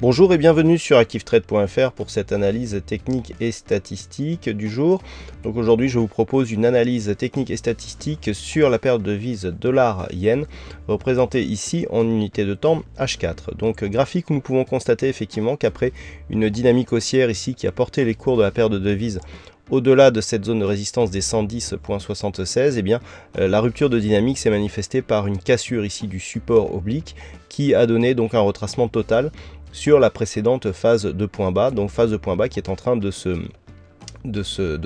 Bonjour et bienvenue sur ActiveTrade.fr pour cette analyse technique et statistique du jour. Donc aujourd'hui je vous propose une analyse technique et statistique sur la paire de devises dollar-yen représentée ici en unité de temps H4. Donc graphique où nous pouvons constater effectivement qu'après une dynamique haussière ici qui a porté les cours de la paire de devises au-delà de cette zone de résistance des 110.76, eh bien, la rupture de dynamique s'est manifestée par une cassure ici du support oblique qui a donné donc un retracement total sur la précédente phase de point bas, donc phase de point bas qui est en train de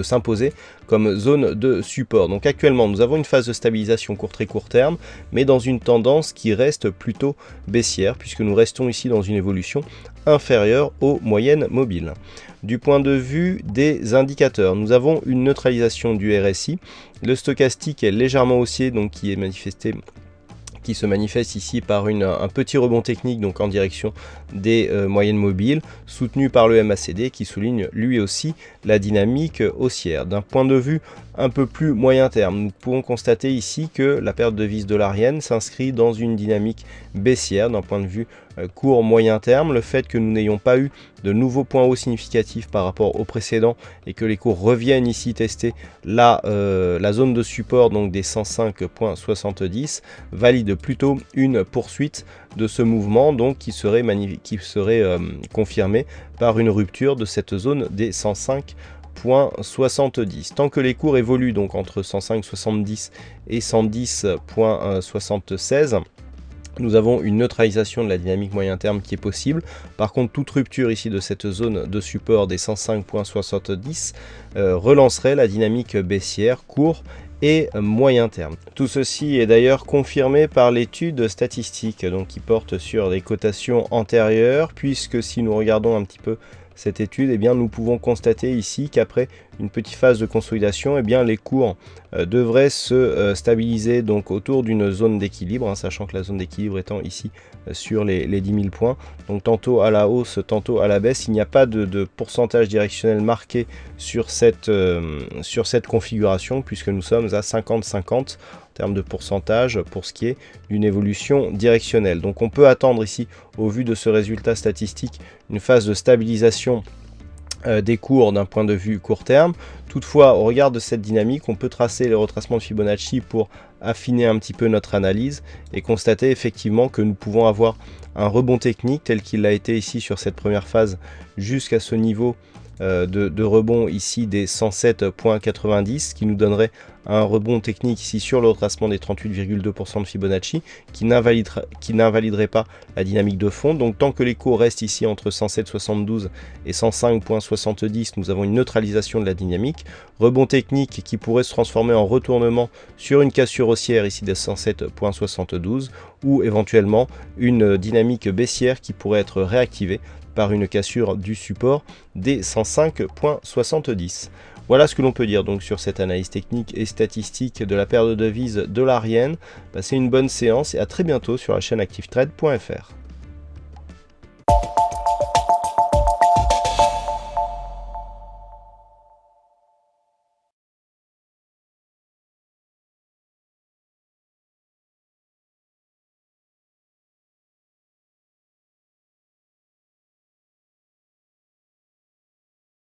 s'imposer comme zone de support. Donc actuellement nous avons une phase de stabilisation très court terme, mais dans une tendance qui reste plutôt baissière puisque nous restons ici dans une évolution inférieure aux moyennes mobiles. Du point de vue des indicateurs, nous avons une neutralisation du RSI, le stochastique est légèrement haussier, donc qui se manifeste ici par un petit rebond technique donc en direction des moyennes mobiles, soutenu par le MACD qui souligne lui aussi la dynamique haussière. D'un point de vue un peu plus moyen terme, nous pouvons constater ici que la paire de devises dollar-yen s'inscrit dans une dynamique baissière d'un point de vue court moyen terme. Le fait que nous n'ayons pas eu de nouveaux points hauts significatifs par rapport au précédent et que les cours reviennent ici tester la zone de support donc des 105.70 valide plutôt une poursuite de ce mouvement donc qui serait confirmé par une rupture de cette zone des 105.70. Tant que les cours évoluent donc entre 105.70 et 110.76, nous avons une neutralisation de la dynamique moyen terme qui est possible. Par contre, toute rupture ici de cette zone de support des 105.70 relancerait la dynamique baissière court et moyen terme. Tout ceci est d'ailleurs confirmé par l'étude statistique donc qui porte sur des cotations antérieures, puisque si nous regardons un petit peu cette étude, eh bien, nous pouvons constater ici qu'après une petite phase de consolidation, eh bien, les cours devraient se stabiliser donc autour d'une zone d'équilibre, sachant que la zone d'équilibre étant ici sur les 10 000 points, donc tantôt à la hausse, tantôt à la baisse. Il n'y a pas de pourcentage directionnel marqué sur cette configuration, puisque nous sommes à 50-50 en termes de pourcentage pour ce qui est d'une évolution directionnelle. Donc on peut attendre ici, au vu de ce résultat statistique, une phase de stabilisation des cours d'un point de vue court terme. Toutefois, au regard de cette dynamique, on peut tracer les retracements de Fibonacci pour affiner un petit peu notre analyse et constater effectivement que nous pouvons avoir un rebond technique tel qu'il a été ici sur cette première phase jusqu'à ce niveau de rebond ici des 107.90 qui nous donnerait un rebond technique ici sur le retracement des 38,2% de Fibonacci qui n'invaliderait pas la dynamique de fond. Donc tant que les cours restent ici entre 107.72 et 105.70, nous avons une neutralisation de la dynamique. Rebond technique qui pourrait se transformer en retournement sur une cassure haussière ici des 107.72 ou éventuellement une dynamique baissière qui pourrait être réactivée par une cassure du support des 105.70. Voilà ce que l'on peut dire donc sur cette analyse technique et statistique de la paire de devises dollar-yen. Passez une bonne séance et à très bientôt sur la chaîne ActiveTrade.fr.